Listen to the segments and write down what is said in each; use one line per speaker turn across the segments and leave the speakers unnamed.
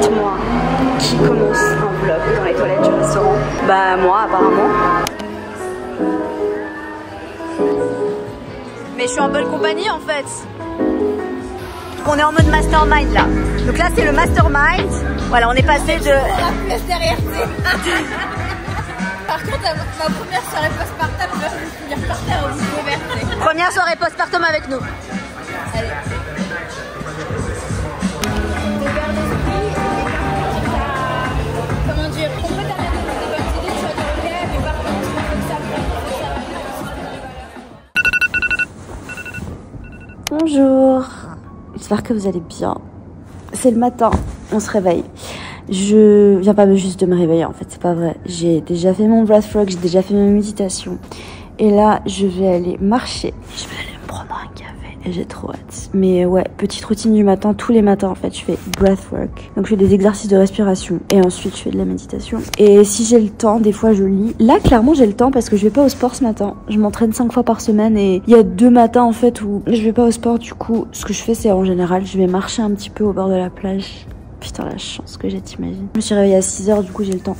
Dites-moi, qui commence un vlog dans les toilettes du restaurant? Bah moi apparemment. Mais je suis en bonne compagnie en fait. On est en mode mastermind là. Donc là c'est le mastermind. Voilà, on est passé de...
La place derrière, Par contre, ma première soirée postpartum, là je me souviens par terre au bout de
Première soirée postpartum avec nous.
Allez. Comment dire, on peut t'arrêter pour des bonnes idées, tu vas te relèver, mais par contre, tu peux ça.
Bonjour. J'espère que vous allez bien. C'est le matin, on se réveille. Je viens pas juste de me réveiller en fait, c'est pas vrai. J'ai déjà fait mon breathwork, j'ai déjà fait ma méditation. Et là, je vais aller marcher. Je vais aller me prendre un café et j'ai trop hâte. Mais ouais, petite routine du matin, tous les matins en fait, je fais breathwork. Donc je fais des exercices de respiration et ensuite je fais de la méditation. Et si j'ai le temps, des fois je lis. Là, clairement, j'ai le temps parce que je vais pas au sport ce matin. Je m'entraîne 5 fois par semaine et il y a 2 matins en fait où je vais pas au sport. Du coup, ce que je fais, c'est en général, je vais marcher un petit peu au bord de la plage. Putain, la chance que j'ai, t'imagines. Je me suis réveillée à 6 h, du coup j'ai le temps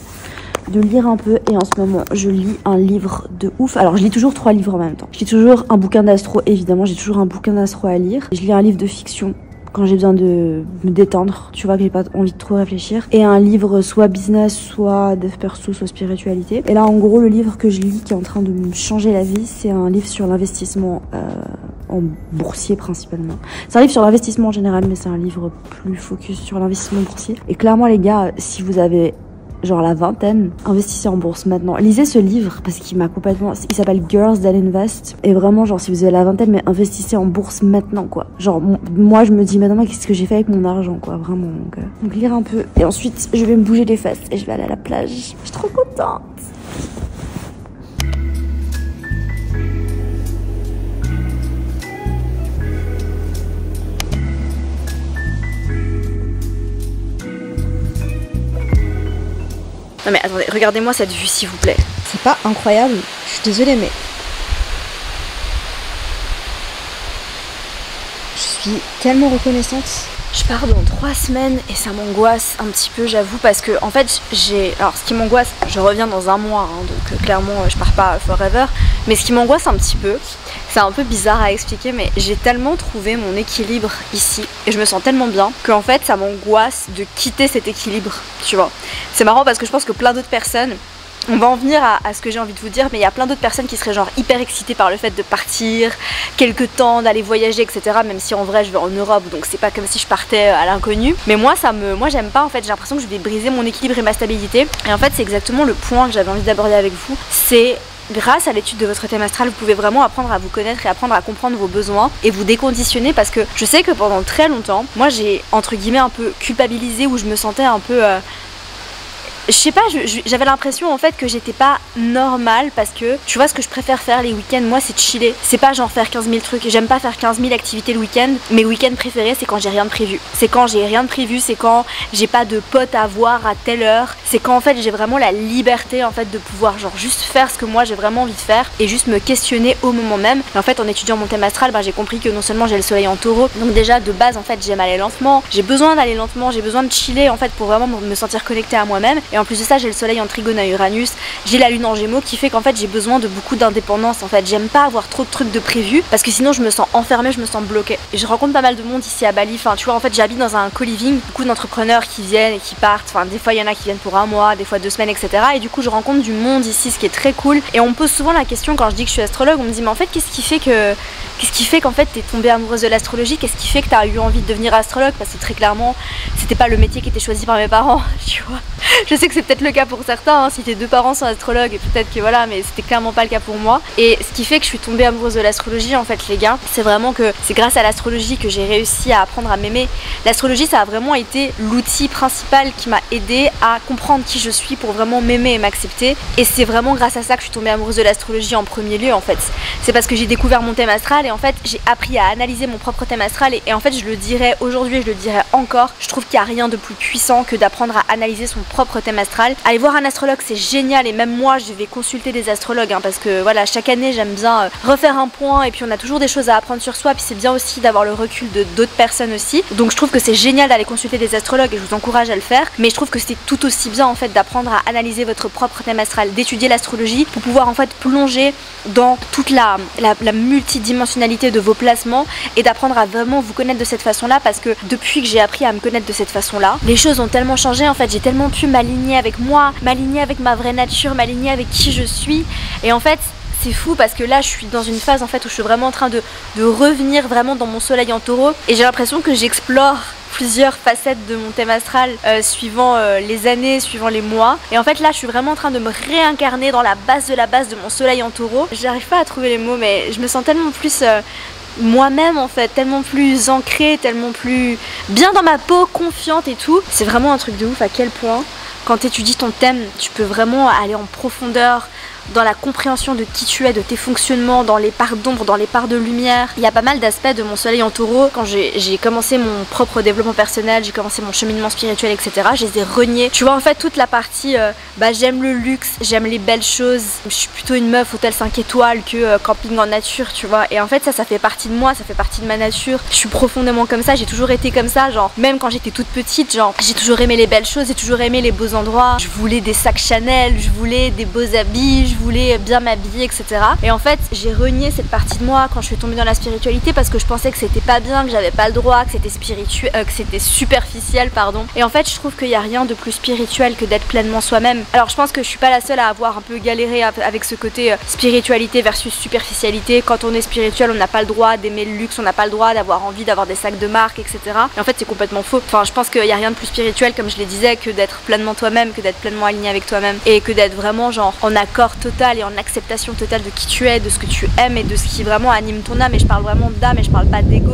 de lire un peu. Et en ce moment, je lis un livre de ouf. Alors, je lis toujours 3 livres en même temps. Je lis toujours un bouquin d'astro, évidemment. J'ai toujours un bouquin d'astro à lire. Je lis un livre de fiction quand j'ai besoin de me détendre. Tu vois que j'ai pas envie de trop réfléchir. Et un livre soit business, soit dev perso, soit spiritualité. Et là, en gros, le livre que je lis qui est en train de me changer la vie, c'est un livre sur l'investissement en boursier principalement. C'est un livre sur l'investissement en général, mais c'est un livre plus focus sur l'investissement boursier. Et clairement les gars, si vous avez genre la vingtaine, investissez en bourse maintenant. Lisez ce livre parce qu'il m'a complètement... Il s'appelle Girls That Invest. Et vraiment genre si vous avez la vingtaine, mais investissez en bourse maintenant quoi. Genre moi je me dis maintenant qu'est-ce que j'ai fait avec mon argent quoi, vraiment. Donc lire un peu. Et ensuite je vais me bouger les fesses et je vais aller à la plage. Je suis trop contente. Non mais attendez, regardez-moi cette vue s'il vous plaît.
C'est pas incroyable, je suis désolée mais... Je suis tellement reconnaissante.
Je pars dans 3 semaines et ça m'angoisse un petit peu j'avoue parce que en fait j'ai... Alors ce qui m'angoisse, je reviens dans un mois hein, donc clairement je pars pas forever. Mais ce qui m'angoisse un petit peu, c'est un peu bizarre à expliquer mais j'ai tellement trouvé mon équilibre ici et je me sens tellement bien qu'en fait ça m'angoisse de quitter cet équilibre, tu vois. C'est marrant parce que je pense que plein d'autres personnes... On va en venir à ce que j'ai envie de vous dire, mais il y a plein d'autres personnes qui seraient genre hyper excitées par le fait de partir quelques temps, d'aller voyager, etc. Même si en vrai je vais en Europe, donc c'est pas comme si je partais à l'inconnu. Mais moi j'aime pas en fait, j'ai l'impression que je vais briser mon équilibre et ma stabilité. Et en fait c'est exactement le point que j'avais envie d'aborder avec vous, c'est... Grâce à l'étude de votre thème astral, vous pouvez vraiment apprendre à vous connaître et apprendre à comprendre vos besoins et vous déconditionner parce que je sais que pendant très longtemps, moi j'ai entre guillemets un peu culpabilisé où je me sentais un peu... Je sais pas, j'avais l'impression en fait que j'étais pas normale parce que tu vois ce que je préfère faire les week-ends, moi c'est chiller. C'est pas genre faire 15 000 trucs, j'aime pas faire 15 000 activités le week-end. Mes week-ends préférés c'est quand j'ai rien de prévu. C'est quand j'ai rien de prévu, c'est quand j'ai pas de potes à voir à telle heure. C'est quand en fait j'ai vraiment la liberté en fait de pouvoir genre juste faire ce que moi j'ai vraiment envie de faire et juste me questionner au moment même. Et en fait en étudiant mon thème astral, j'ai compris que non seulement j'ai le soleil en taureau, donc déjà de base en fait j'aime aller lentement, j'ai besoin d'aller lentement, j'ai besoin de chiller en fait pour vraiment me sentir connectée à moi-même. Et en plus de ça j'ai le soleil en trigone à Uranus, j'ai la lune en gémeaux qui fait qu'en fait j'ai besoin de beaucoup d'indépendance en fait. J'aime pas avoir trop de trucs de prévu parce que sinon je me sens enfermée, je me sens bloquée. Et je rencontre pas mal de monde ici à Bali, enfin tu vois en fait j'habite dans un co-living, beaucoup d'entrepreneurs qui viennent et qui partent, enfin des fois il y en a qui viennent pour un mois, des fois 2 semaines etc. Et du coup je rencontre du monde ici, ce qui est très cool. Et on me pose souvent la question quand je dis que je suis astrologue, on me dit mais en fait qu'est-ce qui fait qu'en fait t'es tombée amoureuse de l'astrologie, qu'est-ce qui fait que t'as eu envie de devenir astrologue? Parce que très clairement c'était pas le métier qui était choisi par mes parents, tu vois. Je sais que c'est peut-être le cas pour certains, hein, si tes 2 parents sont astrologues, et peut-être que voilà, mais c'était clairement pas le cas pour moi. Et ce qui fait que je suis tombée amoureuse de l'astrologie en fait les gars, c'est vraiment que c'est grâce à l'astrologie que j'ai réussi à apprendre à m'aimer. L'astrologie ça a vraiment été l'outil principal qui m'a aidé à comprendre qui je suis pour vraiment m'aimer et m'accepter. Et c'est vraiment grâce à ça que je suis tombée amoureuse de l'astrologie en premier lieu en fait. C'est parce que j'ai découvert mon thème astral et en fait j'ai appris à analyser mon propre thème astral et en fait je le dirais aujourd'hui, je le dirais encore, je trouve qu'il n'y a rien de plus puissant que d'apprendre à analyser son propre propre thème astral. Aller voir un astrologue, c'est génial, et même moi je vais consulter des astrologues hein, parce que voilà, chaque année j'aime bien refaire un point, et puis on a toujours des choses à apprendre sur soi, puis c'est bien aussi d'avoir le recul de d'autres personnes aussi. Donc je trouve que c'est génial d'aller consulter des astrologues et je vous encourage à le faire, mais je trouve que c'est tout aussi bien en fait d'apprendre à analyser votre propre thème astral, d'étudier l'astrologie pour pouvoir en fait plonger dans toute la multidimensionnalité de vos placements et d'apprendre à vraiment vous connaître de cette façon-là, parce que depuis que j'ai appris à me connaître de cette façon-là, les choses ont tellement changé en fait, j'ai tellement pu m'aligner avec moi, m'aligner avec ma vraie nature, m'aligner avec qui je suis, et en fait c'est fou parce que là je suis dans une phase en fait où je suis vraiment en train de revenir vraiment dans mon soleil en taureau, et j'ai l'impression que j'explore plusieurs facettes de mon thème astral suivant les années, suivant les mois, et en fait là je suis vraiment en train de me réincarner dans la base de mon soleil en taureau. J'arrive pas à trouver les mots, mais je me sens tellement plus moi-même en fait, tellement plus ancrée, tellement plus bien dans ma peau, confiante et tout. C'est vraiment un truc de ouf à quel point quand tu étudies ton thème, tu peux vraiment aller en profondeur dans la compréhension de qui tu es, de tes fonctionnements, dans les parts d'ombre, dans les parts de lumière. Il y a pas mal d'aspects de mon soleil en taureau. Quand j'ai commencé mon propre développement personnel, j'ai commencé mon cheminement spirituel, etc. Je les ai reniés. Tu vois en fait toute la partie, j'aime le luxe, j'aime les belles choses. Je suis plutôt une meuf hôtel 5 étoiles que camping en nature, tu vois. Et en fait ça fait partie de moi, ça fait partie de ma nature. Je suis profondément comme ça, j'ai toujours été comme ça, genre même quand j'étais toute petite, genre j'ai toujours aimé les belles choses, j'ai toujours aimé les beaux endroits. Je voulais des sacs Chanel, je voulais des beaux habits, je voulais bien m'habiller, etc. Et en fait j'ai renié cette partie de moi quand je suis tombée dans la spiritualité, parce que je pensais que c'était pas bien, que j'avais pas le droit, que c'était spirituel, que c'était superficiel, pardon. Et en fait je trouve qu'il y a rien de plus spirituel que d'être pleinement soi-même. Alors je pense que je suis pas la seule à avoir un peu galéré avec ce côté spiritualité versus superficialité. Quand on est spirituel, on n'a pas le droit d'aimer le luxe, on n'a pas le droit d'avoir envie d'avoir des sacs de marque, etc. Et en fait c'est complètement faux. Enfin je pense qu'il y a rien de plus spirituel, comme je le disais, que d'être pleinement toi-même, que d'être pleinement aligné avec toi-même, et que d'être vraiment genre en accord total et en acceptation totale de qui tu es, de ce que tu aimes et de ce qui vraiment anime ton âme. Et je parle vraiment d'âme et je parle pas d'ego.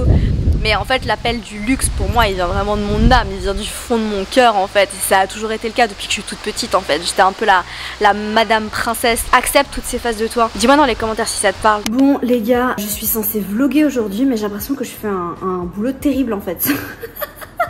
Mais en fait l'appel du luxe pour moi il vient vraiment de mon âme, il vient du fond de mon cœur en fait. Et ça a toujours été le cas depuis que je suis toute petite en fait. J'étais un peu la madame princesse. Accepte toutes ces phases de toi. Dis-moi dans les commentaires si ça te parle. Bon les gars, je suis censée vlogger aujourd'hui, mais j'ai l'impression que je fais un boulot terrible en fait.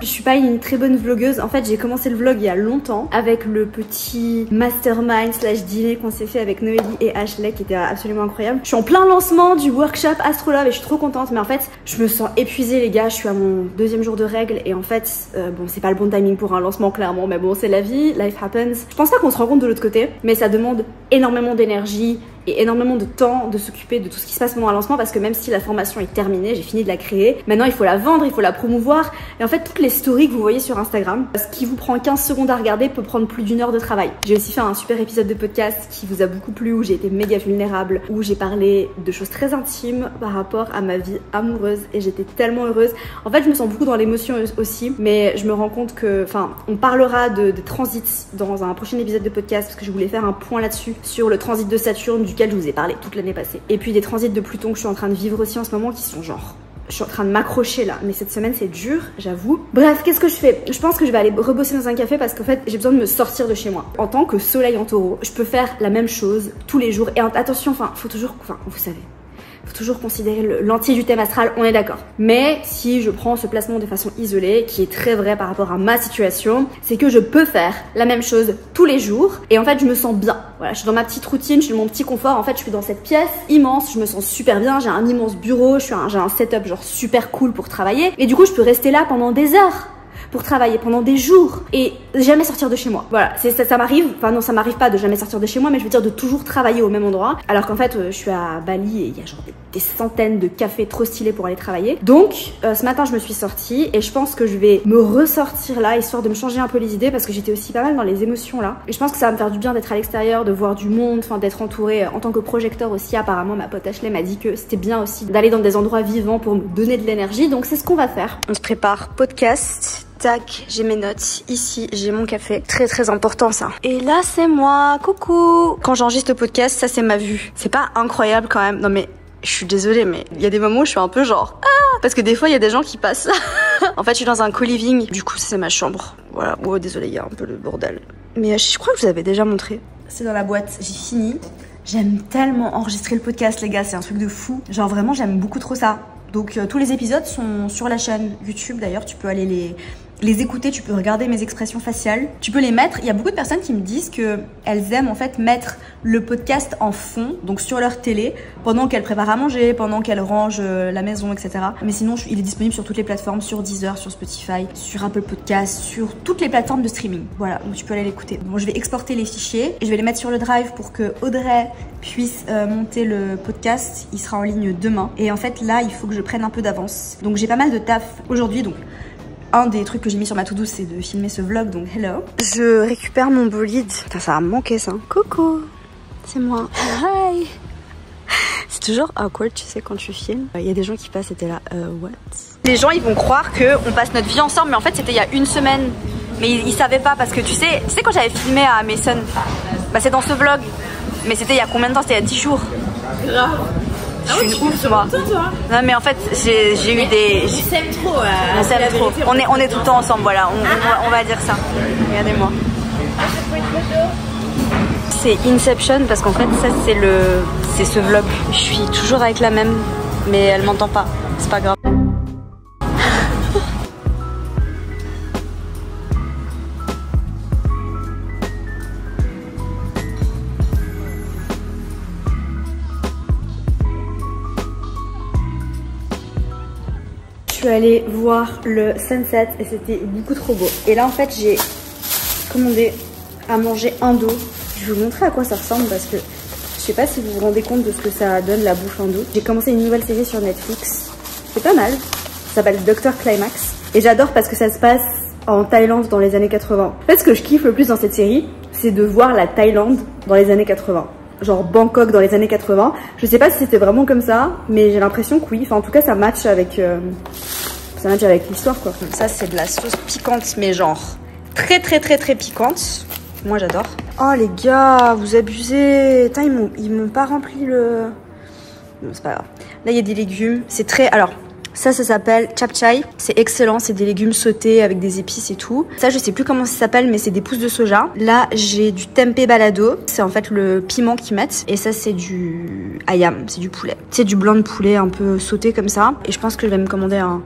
Je suis pas une très bonne vlogueuse. En fait j'ai commencé le vlog il y a longtemps avec le petit mastermind / dîner qu'on s'est fait avec Noélie et Ashley qui était absolument incroyable. Je suis en plein lancement du workshop Astrolove et je suis trop contente, mais en fait je me sens épuisée les gars. Je suis à mon 2e jour de règles et en fait bon c'est pas le bon timing pour un lancement clairement, mais bon c'est la vie, life happens. Je pense pas qu'on se rend compte de l'autre côté, mais ça demande énormément d'énergie et énormément de temps de s'occuper de tout ce qui se passe pendant un lancement, parce que même si la formation est terminée, j'ai fini de la créer, maintenant il faut la vendre, il faut la promouvoir, et en fait toutes les stories que vous voyez sur Instagram, ce qui vous prend 15 secondes à regarder peut prendre plus d'1 heure de travail. J'ai aussi fait un super épisode de podcast qui vous a beaucoup plu, où j'ai été méga vulnérable, où j'ai parlé de choses très intimes par rapport à ma vie amoureuse, et j'étais tellement heureuse. En fait je me sens beaucoup dans l'émotion aussi, mais je me rends compte que, enfin on parlera de transits dans un prochain épisode de podcast, parce que je voulais faire un point là-dessus, sur le transit de Saturne duquel je vous ai parlé toute l'année passée, et puis des transits de Pluton que je suis en train de vivre aussi en ce moment, qui sont genre, je suis en train de m'accrocher là, mais cette semaine c'est dur, j'avoue. Bref, qu'est-ce que je fais? Je pense que je vais aller rebosser dans un café, parce qu'en fait j'ai besoin de me sortir de chez moi. En tant que soleil en taureau, je peux faire la même chose tous les jours, et attention, enfin faut toujours, enfin vous savez, faut toujours considérer l'entier du thème astral, on est d'accord. Mais si je prends ce placement de façon isolée, qui est très vrai par rapport à ma situation, c'est que je peux faire la même chose tous les jours, et en fait je me sens bien. Voilà, je suis dans ma petite routine, je suis dans mon petit confort. En fait je suis dans cette pièce immense, je me sens super bien, j'ai un immense bureau, j'ai un setup genre super cool pour travailler, et du coup je peux rester là pendant des heures pour travailler, pendant des jours, et jamais sortir de chez moi. Voilà, ça m'arrive, enfin non ça m'arrive pas de jamais sortir de chez moi, mais je veux dire de toujours travailler au même endroit, alors qu'en fait je suis à Bali et il y a genre des centaines de cafés trop stylés pour aller travailler. Donc ce matin je me suis sortie, et je pense que je vais me ressortir là, histoire de me changer un peu les idées, parce que j'étais aussi pas mal dans les émotions là, et je pense que ça va me faire du bien d'être à l'extérieur, de voir du monde, enfin d'être entourée en tant que projecteur aussi. Apparemment ma pote Ashley m'a dit que c'était bien aussi d'aller dans des endroits vivants pour me donner de l'énergie, donc c'est ce qu'on va faire. On se prépare podcast. Tac, j'ai mes notes, ici j'ai mon café, très important ça. Et là c'est moi, coucou. Quand j'enregistre le podcast, ça c'est ma vue. C'est pas incroyable quand même, non mais je suis désolée, mais il y a des moments où je suis un peu genre parce que des fois il y a des gens qui passent. En fait je suis dans un co-living, du coup c'est ma chambre. Voilà, oh désolée, il y a un peu le bordel, mais je crois que je vous avais déjà montré. C'est dans la boîte, j'ai fini. J'aime tellement enregistrer le podcast les gars, c'est un truc de fou. Genre vraiment j'aime beaucoup trop ça. Donc tous les épisodes sont sur la chaîne YouTube, d'ailleurs tu peux aller
les écouter, tu peux regarder mes expressions faciales, tu peux les mettre. Il y a beaucoup de personnes qui me disent qu'elles aiment en fait mettre le podcast en fond, donc sur leur télé, pendant qu'elles préparent à manger, pendant qu'elles rangent la maison, etc. Mais sinon, il est disponible sur toutes les plateformes, sur Deezer, sur Spotify, sur Apple Podcasts, sur toutes les plateformes de streaming. Voilà, donc tu peux aller l'écouter. Bon, je vais exporter les fichiers et je vais les mettre sur le Drive pour que Audrey puisse monter le podcast. Il sera en ligne demain. Et en fait, là, il faut que je prenne un peu d'avance. Donc, j'ai pas mal de taf aujourd'hui, donc un des trucs que j'ai mis sur ma to-do, c'est de filmer ce vlog, donc hello. Je récupère mon bolide. Putain, ça va me manquer ça. Coucou, c'est moi. Hi. C'est toujours awkward, tu sais, quand tu filmes. Il y a des gens qui passent et t'es là, what? Les gens, ils vont croire qu'on passe notre vie ensemble, mais en fait, c'était il y a une semaine. Mais ils savaient pas parce que tu sais quand j'avais filmé à Mason, bah c'est dans ce vlog. Mais c'était il y a combien de temps? C'était il y a 10 jours.
Grave.
Je suis une ouf, moi. Non, mais en fait, j'ai eu des.
On s'aime trop.
On s'aime trop. On est tout le temps ensemble, voilà. On va dire ça. Regardez-moi. C'est Inception parce qu'en fait, ça, c'est ce vlog. Je suis toujours avec la même, mais elle m'entend pas. C'est pas grave. Je suis allée voir le sunset et c'était beaucoup trop beau. Et là en fait j'ai commandé à manger indo. Je vais vous montrer à quoi ça ressemble parce que je sais pas si vous vous rendez compte de ce que ça donne la bouffe indo. J'ai commencé une nouvelle série sur Netflix. C'est pas mal. Ça s'appelle Dr Climax. Et j'adore parce que ça se passe en Thaïlande dans les années 80. En fait ce que je kiffe le plus dans cette série, c'est de voir la Thaïlande dans les années 80. Genre Bangkok dans les années 80. Je sais pas si c'était vraiment comme ça, mais j'ai l'impression que oui. Enfin, en tout cas, ça match avec l'histoire, quoi. Ça, c'est de la sauce piquante, mais genre très piquante. Moi, j'adore. Oh, les gars, vous abusez. Putain, ils m'ont pas rempli le... Non, c'est pas grave. Là, il y a des légumes. C'est très... Alors... Ça s'appelle chapchai. C'est excellent, c'est des légumes sautés avec des épices et tout. Ça, je sais plus comment ça s'appelle, mais c'est des pousses de soja. Là, j'ai du tempeh balado. C'est en fait le piment qu'ils mettent. Et ça, c'est du ayam, c'est du poulet. C'est du blanc de poulet un peu sauté comme ça. Et je pense que je vais me commander un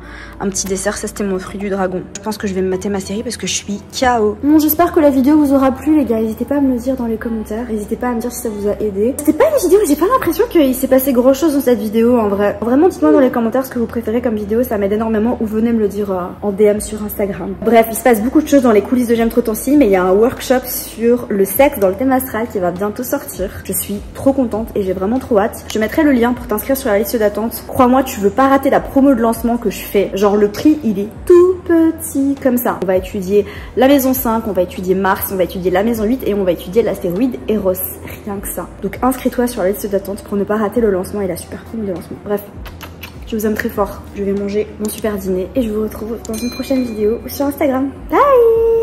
petit dessert. Ça, c'était mon fruit du dragon. Je pense que je vais me mater ma série parce que je suis KO. Bon, j'espère que la vidéo vous aura plu, les gars. N'hésitez pas à me le dire dans les commentaires. N'hésitez pas à me dire si ça vous a aidé. C'était pas une vidéo, j'ai pas l'impression qu'il s'est passé grand chose dans cette vidéo en vrai. Vraiment, dites-moi dans les commentaires ce que vous préférez comme vidéo, ça m'aide énormément, ou venez me le dire en DM sur Instagram. Bref, il se passe beaucoup de choses dans les coulisses de J'aime trop ton si, mais il y a un workshop sur le sexe dans le thème astral qui va bientôt sortir. Je suis trop contente et j'ai vraiment trop hâte. Je mettrai le lien pour t'inscrire sur la liste d'attente. Crois-moi, tu veux pas rater la promo de lancement que je fais. Genre le prix, il est tout petit comme ça. On va étudier la maison 5, on va étudier Mars, on va étudier la maison 8 et on va étudier l'astéroïde Eros. Rien que ça. Donc inscris-toi sur la liste d'attente pour ne pas rater le lancement et la super promo de lancement. Bref. Je vous aime très fort. Je vais manger mon super dîner et je vous retrouve dans une prochaine vidéo sur Instagram. Bye!